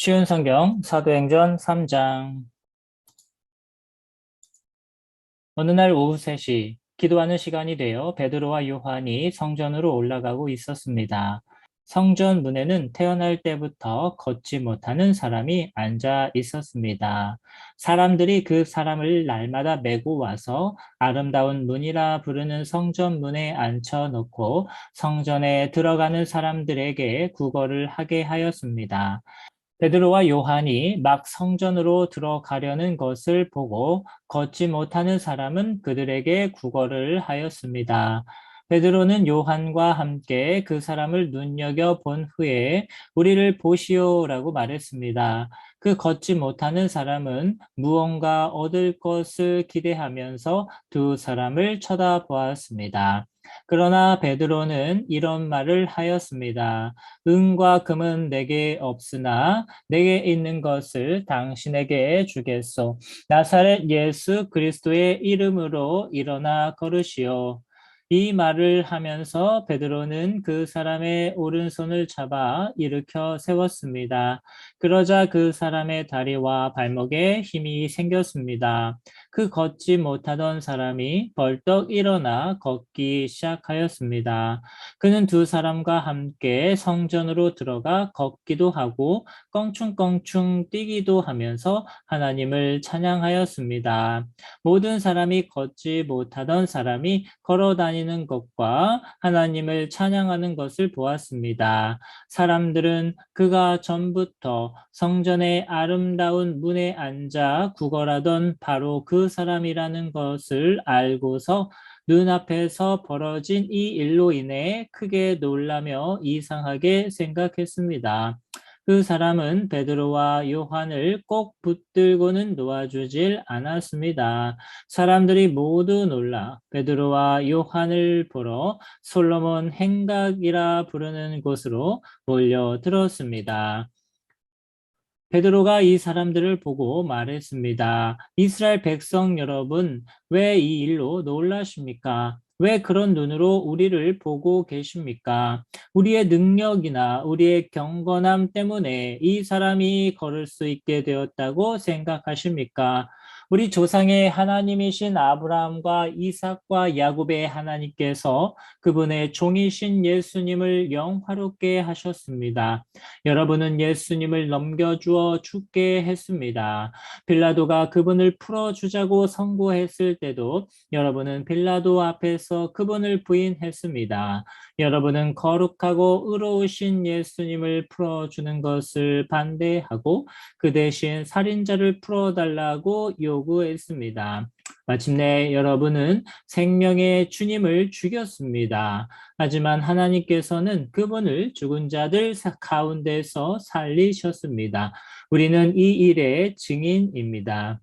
쉬운 성경 사도행전 3장. 어느 날 오후 3시 기도하는 시간이 되어 베드로와 요한이 성전으로 올라가고 있었습니다. 성전 문에는 태어날 때부터 걷지 못하는 사람이 앉아 있었습니다. 사람들이 그 사람을 날마다 메고 와서 아름다운 문이라 부르는 성전 문에 앉혀 놓고 성전에 들어가는 사람들에게 구걸을 하게 하였습니다. 베드로와 요한이 막 성전으로 들어가려는 것을 보고 걷지 못하는 사람은 그들에게 구걸을 하였습니다. 베드로는 요한과 함께 그 사람을 눈여겨 본 후에 우리를 보시오라고 말했습니다. 그 걷지 못하는 사람은 무언가 얻을 것을 기대하면서 두 사람을 쳐다보았습니다. 그러나 베드로는 이런 말을 하였습니다. 은과 금은 내게 없으나 내게 있는 것을 당신에게 주겠소. 나사렛 예수 그리스도의 이름으로 일어나 걸으시오. 이 말을 하면서 베드로는 그 사람의 오른손을 잡아 일으켜 세웠습니다. 그러자 그 사람의 다리와 발목에 힘이 생겼습니다. 그 걷지 못하던 사람이 벌떡 일어나 걷기 시작하였습니다. 그는 두 사람과 함께 성전으로 들어가 걷기도 하고 껑충껑충 뛰기도 하면서 하나님을 찬양하였습니다. 모든 사람이 걷지 못하던 사람이 걸어 다니는 것과 하나님을 찬양하는 것을 보았습니다. 사람들은 그가 전부터 성전의 아름다운 문에 앉아 구걸하던 바로 그 사람이라는 것을 알고서 눈앞에서 벌어진 이 일로 인해 크게 놀라며 이상하게 생각했습니다. 그 사람은 베드로와 요한을 꼭 붙들고는 놓아주질 않았습니다. 사람들이 모두 놀라 베드로와 요한을 보러 솔로몬 행각이라 부르는 곳으로 몰려들었습니다. 베드로가 이 사람들을 보고 말했습니다. 이스라엘 백성 여러분, 왜 이 일로 놀라십니까? 왜 그런 눈으로 우리를 보고 계십니까? 우리의 능력이나 우리의 경건함 때문에 이 사람이 걸을 수 있게 되었다고 생각하십니까? 우리 조상의 하나님이신 아브라함과 이삭과 야곱의 하나님께서 그분의 종이신 예수님을 영화롭게 하셨습니다. 여러분은 예수님을 넘겨주어 죽게 했습니다. 빌라도가 그분을 풀어주자고 선고했을 때도 여러분은 빌라도 앞에서 그분을 부인했습니다. 여러분은 거룩하고 의로우신 예수님을 풀어주는 것을 반대하고 그 대신 살인자를 풀어달라고 요구했습니다. 마침내 여러분은 생명의 주님을 죽였습니다. 하지만 하나님께서는 그분을 죽은 자들 가운데서 살리셨습니다. 우리는 이 일의 증인입니다.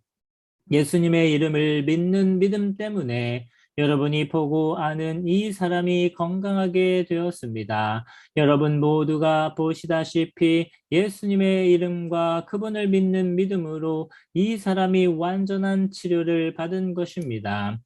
예수님의 이름을 믿는 믿음 때문에 여러분이 보고 아는 이 사람이 건강하게 되었습니다. 여러분 모두가 보시다시피 예수님의 이름과 그분을 믿는 믿음으로 이 사람이 완전한 치료를 받은 것입니다.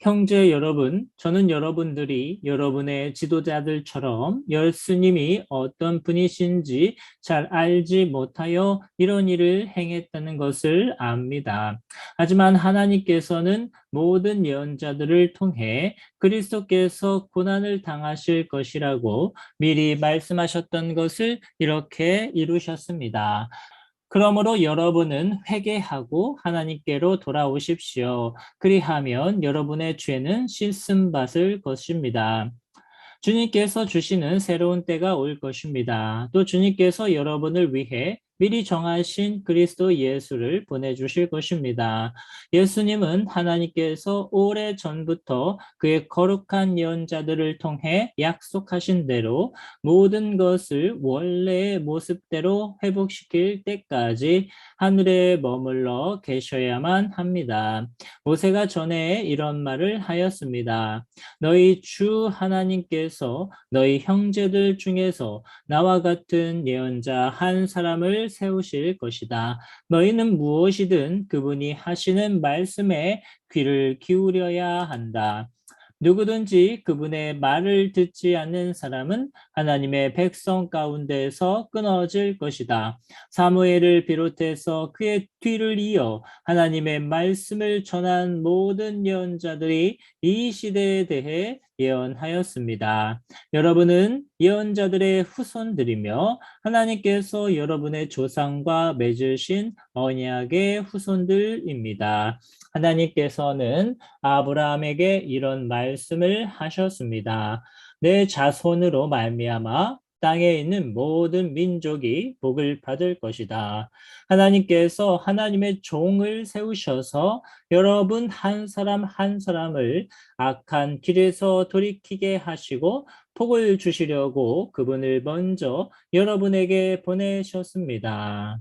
형제 여러분, 저는 여러분들이 여러분의 지도자들처럼 예수님이 어떤 분이신지 잘 알지 못하여 이런 일을 행했다는 것을 압니다. 하지만 하나님께서는 모든 예언자들을 통해 그리스도께서 고난을 당하실 것이라고 미리 말씀하셨던 것을 이렇게 이루셨습니다. 그러므로 여러분은 회개하고 하나님께로 돌아오십시오. 그리하면 여러분의 죄는 씻음 받을 것입니다. 주님께서 주시는 새로운 때가 올 것입니다. 또 주님께서 여러분을 위해 미리 정하신 그리스도 예수를 보내주실 것입니다. 예수님은 하나님께서 오래 전부터 그의 거룩한 예언자들을 통해 약속하신 대로 모든 것을 원래의 모습대로 회복시킬 때까지 하늘에 머물러 계셔야만 합니다. 모세가 전에 이런 말을 하였습니다. 너희 주 하나님께서 너희 형제들 중에서 나와 같은 예언자 한 사람을 세우실 것이다. 너희는 무엇이든 그분이 하시는 말씀에 귀를 기울여야 한다. 누구든지 그분의 말을 듣지 않는 사람은 하나님의 백성 가운데서 끊어질 것이다. 사무엘을 비롯해서 그의 뒤를 이어 하나님의 말씀을 전한 모든 예언자들이 이 시대에 대해 예언하였습니다. 여러분은 예언자들의 후손들이며 하나님께서 여러분의 조상과 맺으신 언약의 후손들입니다. 하나님께서는 아브라함에게 이런 말씀을 하셨습니다. 내 자손으로 말미암아 땅에 있는 모든 민족이 복을 받을 것이다. 하나님께서 하나님의 종을 세우셔서 여러분 한 사람 한 사람을 악한 길에서 돌이키게 하시고 복을 주시려고 그분을 먼저 여러분에게 보내셨습니다.